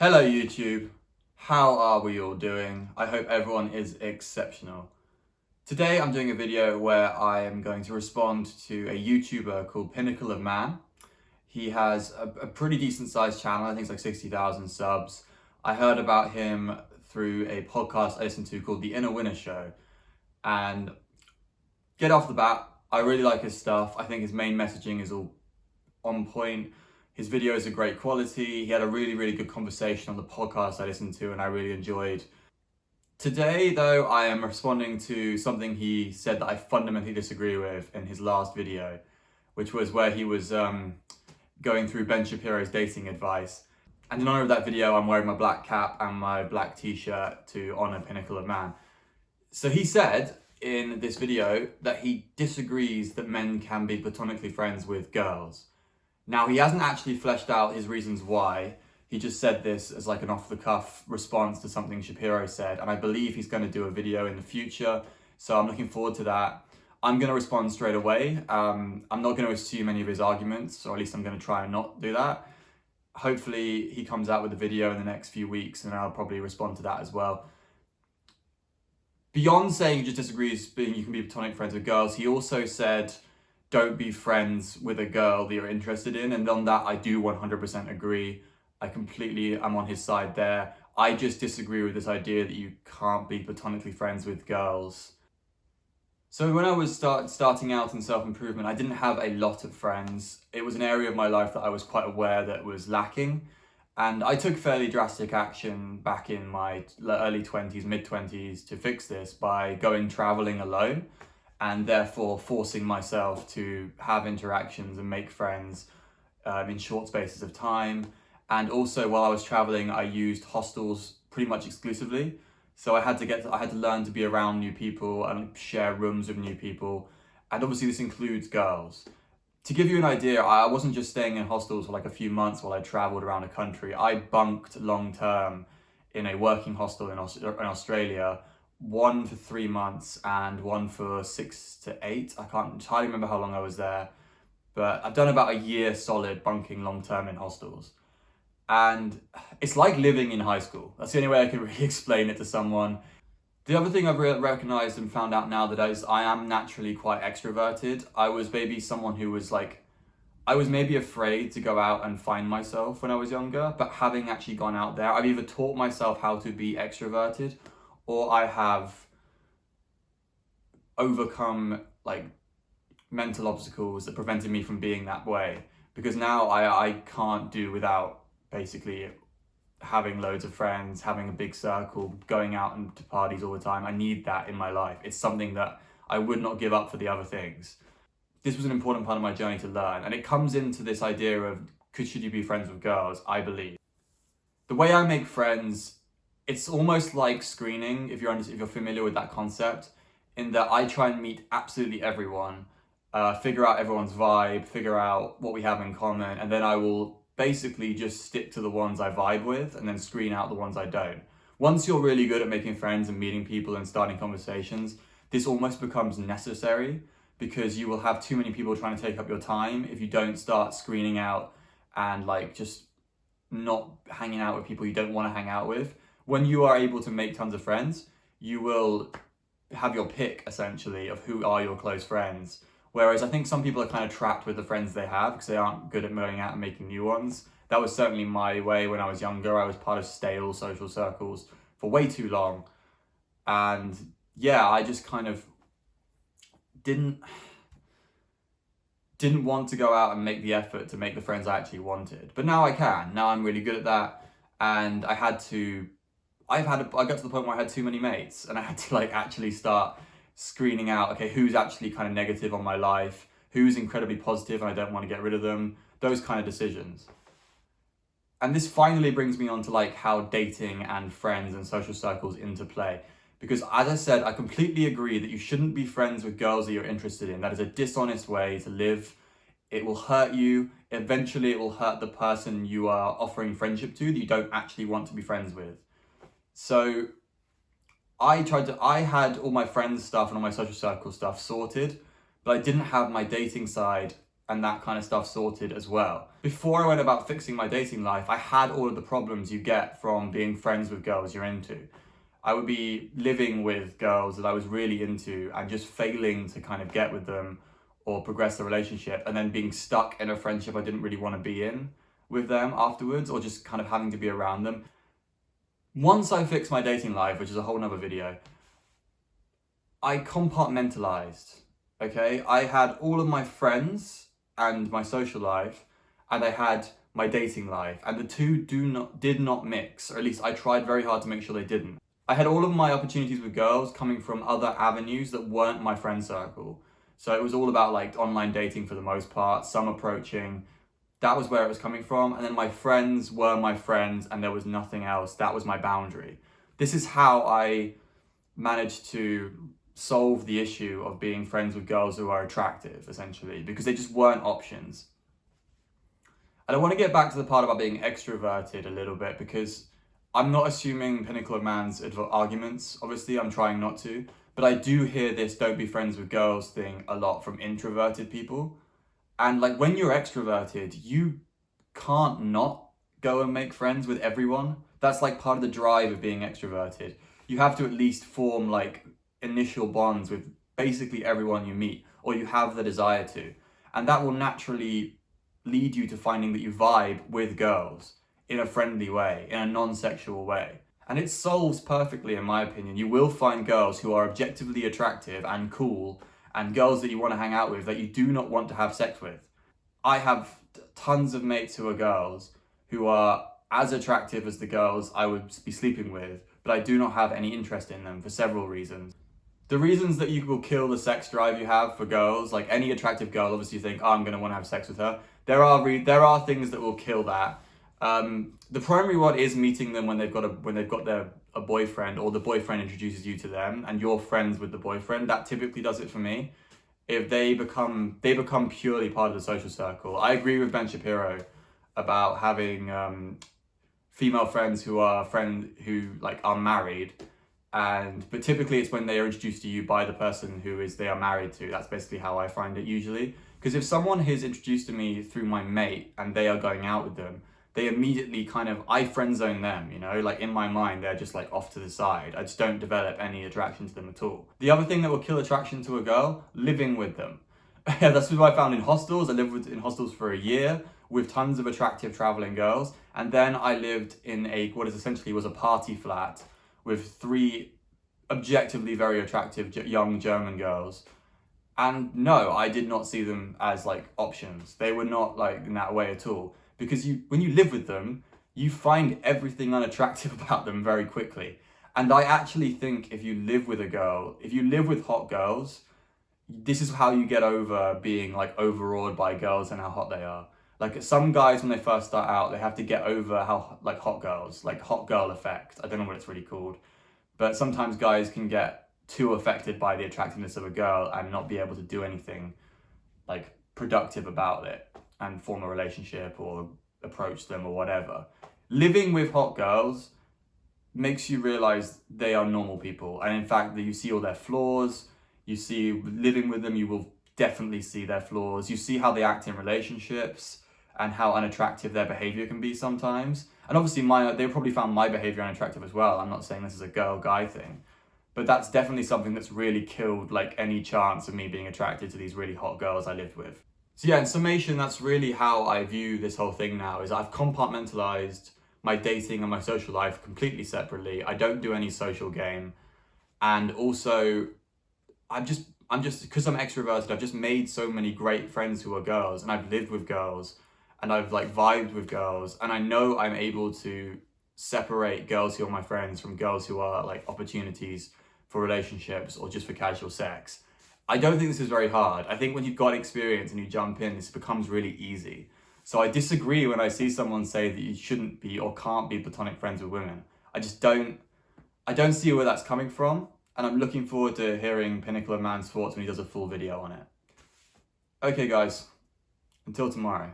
Hello YouTube, how are we all doing? I hope everyone is exceptional. Today I'm doing a video where I am going to respond to a YouTuber called Pinnacle of Man. He has a pretty decent sized channel, I think it's like 60,000 subs. I heard about him through a podcast I listened to called The Inner Winner Show. And get off the bat, I really like his stuff. I think his main messaging is all on point. His videos are great quality. He had a really good conversation on the podcast I listened to and I really enjoyed. Today, though, I am responding to something he said that I fundamentally disagree with in his last video, which was where he was going through Ben Shapiro's dating advice. And in honor of that video, I'm wearing my black cap and my black t-shirt to honor Pinnacle of Man. So he said in this video that he disagrees that men can be platonically friends with girls. Now, he hasn't actually fleshed out his reasons why. He just said this as like an off-the-cuff response to something Shapiro said, and I believe he's going to do a video in the future, so I'm looking forward to that. I'm going to respond straight away. I'm not going to assume any of his arguments, or at least I'm going to try and not do that. Hopefully, he comes out with a video in the next few weeks, and I'll probably respond to that as well. Beyond saying he just disagrees being you can be platonic friends with girls, he also said don't be friends with a girl that you're interested in. And on that, I do 100% agree. I completely am on his side there. I just disagree with this idea that you can't be platonically friends with girls. So when I was starting out in self-improvement, I didn't have a lot of friends. It was an area of my life that I was quite aware that was lacking. And I took fairly drastic action back in my early 20s, mid-20s to fix this by going traveling alone, and therefore forcing myself to have interactions and make friends in short spaces of time. And also while I was traveling, I used hostels pretty much exclusively. So I had to learn to be around new people and share rooms with new people. And obviously this includes girls. To give you an idea, I wasn't just staying in hostels for like a few months while I traveled around the country. I bunked long term in a working hostel in Australia, one for 3 months and one for 6 to 8. I can't entirely remember how long I was there, but I've done about a year solid bunking long term in hostels. And it's like living in high school. That's the only way I can really explain it to someone. The other thing I've recognized and found out now that I am naturally quite extroverted. I was maybe someone who was like, I was maybe afraid to go out and find myself when I was younger, but having actually gone out there, I've either taught myself how to be extroverted or I have overcome like mental obstacles that prevented me from being that way. Because now I can't do without basically having loads of friends, having a big circle, going out and to parties all the time. I need that in my life. It's something that I would not give up for the other things. This was an important part of my journey to learn, and it comes into this idea of should you be friends with girls, I believe. The way I make friends, it's almost like screening, if you're familiar with that concept, in that I try and meet absolutely everyone, figure out everyone's vibe, figure out what we have in common, and then I will basically just stick to the ones I vibe with and then screen out the ones I don't. Once you're really good at making friends and meeting people and starting conversations, this almost becomes necessary because you will have too many people trying to take up your time if you don't start screening out and like just not hanging out with people you don't want to hang out with. When you are able to make tons of friends, you will have your pick essentially of who are your close friends. Whereas I think some people are kind of trapped with the friends they have because they aren't good at going out and making new ones. That was certainly my way when I was younger. I was part of stale social circles for way too long. And yeah, I just kind of didn't want to go out and make the effort to make the friends I actually wanted. But now I can. Now I'm really good at that. And I got to the point where I had too many mates and I had to like actually start screening out, okay, who's actually kind of negative on my life, who's incredibly positive and I don't want to get rid of them, those kind of decisions. And this finally brings me on to like how dating and friends and social circles interplay. Because as I said, I completely agree that you shouldn't be friends with girls that you're interested in. That is a dishonest way to live. It will hurt you. Eventually it will hurt the person you are offering friendship to that you don't actually want to be friends with. So I had all my friends stuff and all my social circle stuff sorted, but I didn't have my dating side and that kind of stuff sorted as well. Before I went about fixing my dating life, I had all of the problems you get from being friends with girls you're into. I would be living with girls that I was really into and just failing to kind of get with them or progress the relationship, and then being stuck in a friendship I didn't really want to be in with them afterwards, or just kind of having to be around them. Once I fixed my dating life, which is a whole nother video, I compartmentalized, okay? I had all of my friends and my social life, and I had my dating life, and the two did not mix, or at least I tried very hard to make sure they didn't. I had all of my opportunities with girls coming from other avenues that weren't my friend circle. So it was all about like online dating for the most part, some approaching. That was where it was coming from. And then my friends were my friends and there was nothing else. That was my boundary. This is how I managed to solve the issue of being friends with girls who are attractive, essentially, because they just weren't options. And I want to get back to the part about being extroverted a little bit, because I'm not assuming Pinnacle of Man's arguments. Obviously, I'm trying not to. But I do hear this don't be friends with girls thing a lot from introverted people. And like when you're extroverted, you can't not go and make friends with everyone. That's like part of the drive of being extroverted. You have to at least form like initial bonds with basically everyone you meet, or you have the desire to. And that will naturally lead you to finding that you vibe with girls in a friendly way, in a non-sexual way. And it solves perfectly, in my opinion. You will find girls who are objectively attractive and cool, and girls that you want to hang out with that you do not want to have sex with. I have tons of mates who are girls who are as attractive as the girls I would be sleeping with, but I do not have any interest in them for several reasons. The reasons that you will kill the sex drive you have for girls, like any attractive girl, obviously you think, oh, I'm going to want to have sex with her. There are things that will kill that. The primary one is meeting them when they've got a boyfriend, or the boyfriend introduces you to them and you're friends with the boyfriend. That typically does it for me. If they become purely part of the social circle. I agree with Ben Shapiro about having female friends who are married, but typically it's when they are introduced to you by the person they are married to. That's basically how I find it usually. Because if someone is introduced to me through my mate and they are going out with them, they immediately I friend zone them, you know, like in my mind, they're just like off to the side. I just don't develop any attraction to them at all. The other thing that will kill attraction to a girl, living with them. That's what I found in hostels. I lived in hostels for a year with tons of attractive traveling girls. And then I lived in what essentially was a party flat with 3 objectively very attractive young German girls. And no, I did not see them as like options. They were not like in that way at all. Because when you live with them, you find everything unattractive about them very quickly. And I actually think if you live with hot girls, this is how you get over being like overawed by girls and how hot they are. Like some guys, when they first start out, they have to get over how like hot girls, like hot girl effect. I don't know what it's really called. But sometimes guys can get too affected by the attractiveness of a girl and not be able to do anything like productive about it and form a relationship or approach them or whatever. Living with hot girls makes you realize they are normal people. And in fact, that you see all their flaws. You see, living with them, you will definitely see their flaws. You see how they act in relationships and how unattractive their behavior can be sometimes. And obviously they probably found my behavior unattractive as well. I'm not saying this is a girl-guy thing, but that's definitely something that's really killed like any chance of me being attracted to these really hot girls I lived with. So yeah, in summation, that's really how I view this whole thing now, is I've compartmentalized my dating and my social life completely separately. I don't do any social game. And also, I'm just, because I'm extroverted, I've just made so many great friends who are girls, and I've lived with girls, and I've like vibed with girls, and I know I'm able to separate girls who are my friends from girls who are like opportunities for relationships or just for casual sex. I don't think this is very hard. I think when you've got experience and you jump in, this becomes really easy. So I disagree when I see someone say that you shouldn't be or can't be platonic friends with women. I don't see where that's coming from. And I'm looking forward to hearing Pinnacle of Man's thoughts when he does a full video on it. Okay guys, until tomorrow.